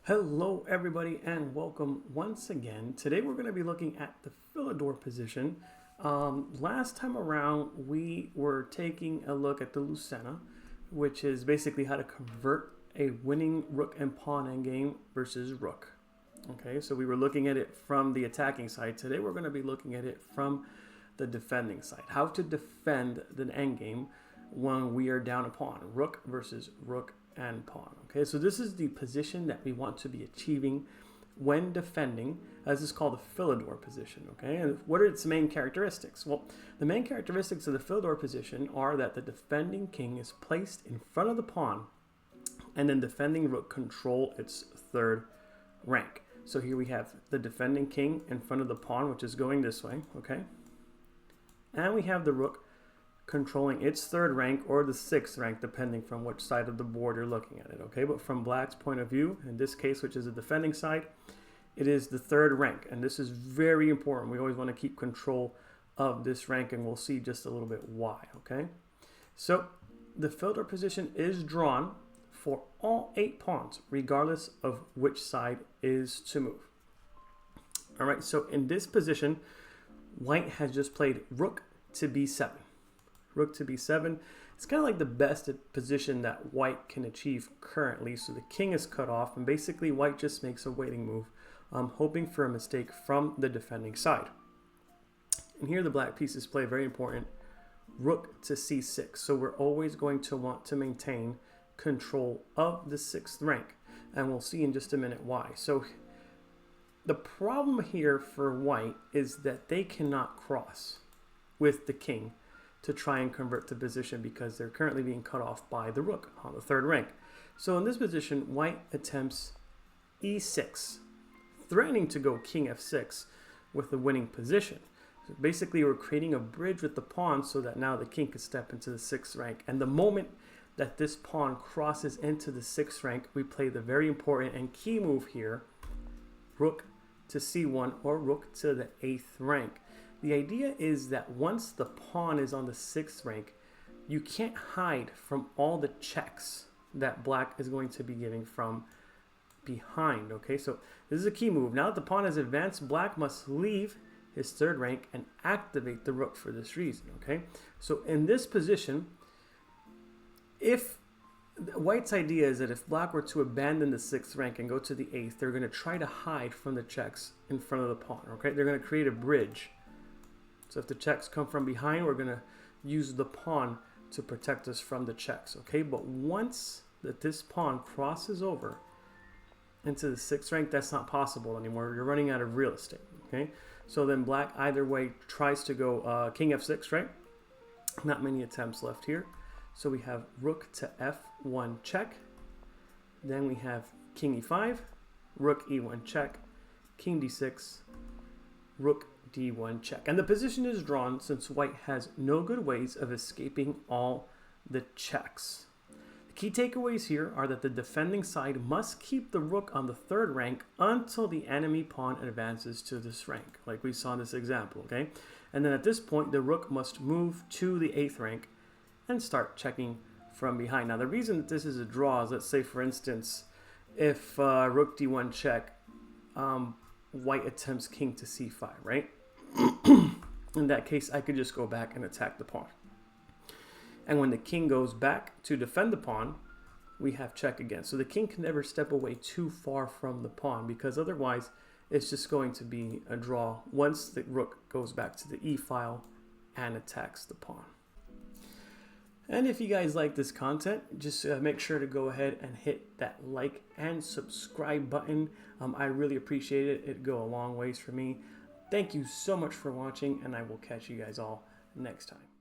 Hello everybody and welcome once again. Today we're going to be looking at the Philidor position. Last time around we were taking a look at the Lucena, which is basically how to convert a winning rook and pawn endgame versus rook. Okay, so we were looking at it from the attacking side. Today we're going to be looking at it from the defending side. How to defend the endgame when we are down a pawn. Rook versus rook and pawn. Okay, so this is the position that we want to be achieving when defending, as is called the Philidor position. Okay, and what are its main characteristics? Well, the main characteristics of the Philidor position are that the defending king is placed in front of the pawn, and then defending rook control its third rank. So here we have the defending king in front of the pawn, which is going this way. Okay, and we have the rook controlling its third rank or the sixth rank, depending from which side of the board you're looking at it. Okay, but from black's point of view, in this case, which is the defending side, it is the third rank, and this is very important. We always want to keep control of this rank, and we'll see just a little bit why. Okay, so the Philidor position is drawn for all 8 pawns, regardless of which side is to move. All right, so in this position, white has just played rook to b7. Rook to b7. It's kind of like the best position that white can achieve currently. So the king is cut off, and basically white just makes a waiting move, hoping for a mistake from the defending side. And here the black pieces play very important. Rook to c6. So we're always going to want to maintain control of the 6th rank, and we'll see in just a minute why. So the problem here for white is that they cannot cross with the king to try and convert the position because they're currently being cut off by the rook on the 3rd rank. So in this position, white attempts e6, threatening to go king f6 with the winning position. So basically, we're creating a bridge with the pawn so that now the king can step into the 6th rank. And the moment that this pawn crosses into the 6th rank, we play the very important and key move here, rook to c1 or rook to the 8th rank. The idea is that once the pawn is on the 6th rank, you can't hide from all the checks that black is going to be giving from behind. Okay, so this is a key move. Now that the pawn has advanced, black must leave his 3rd rank and activate the rook for this reason. Okay, so in this position, if white's idea is that if black were to abandon the 6th rank and go to the 8th, they're going to try to hide from the checks in front of the pawn. Okay, they're going to create a bridge. So if the checks come from behind, we're going to use the pawn to protect us from the checks. Okay, but once that this pawn crosses over into the 6th rank, that's not possible anymore. You're running out of real estate. Okay, so then black either way tries to go king f6, right? Not many attempts left here. So we have rook to f1 check. Then we have king e5, rook e1 check, king d6, rook d1 check. And the position is drawn since white has no good ways of escaping all the checks. The key takeaways here are that the defending side must keep the rook on the 3rd rank until the enemy pawn advances to this rank, like we saw in this example. Okay, and then at this point the rook must move to the 8th rank and start checking from behind. Now the reason that this is a draw is, let's say for instance, if rook d1 check, white attempts king to c5, right? In that case, I could just go back and attack the pawn. And when the king goes back to defend the pawn, we have check again. So the king can never step away too far from the pawn, because otherwise it's just going to be a draw once the rook goes back to the e file and attacks the pawn. And if you guys like this content, just make sure to go ahead and hit that like and subscribe button. I really appreciate it. It'd go a long ways for me. Thank you so much for watching, and I will catch you guys all next time.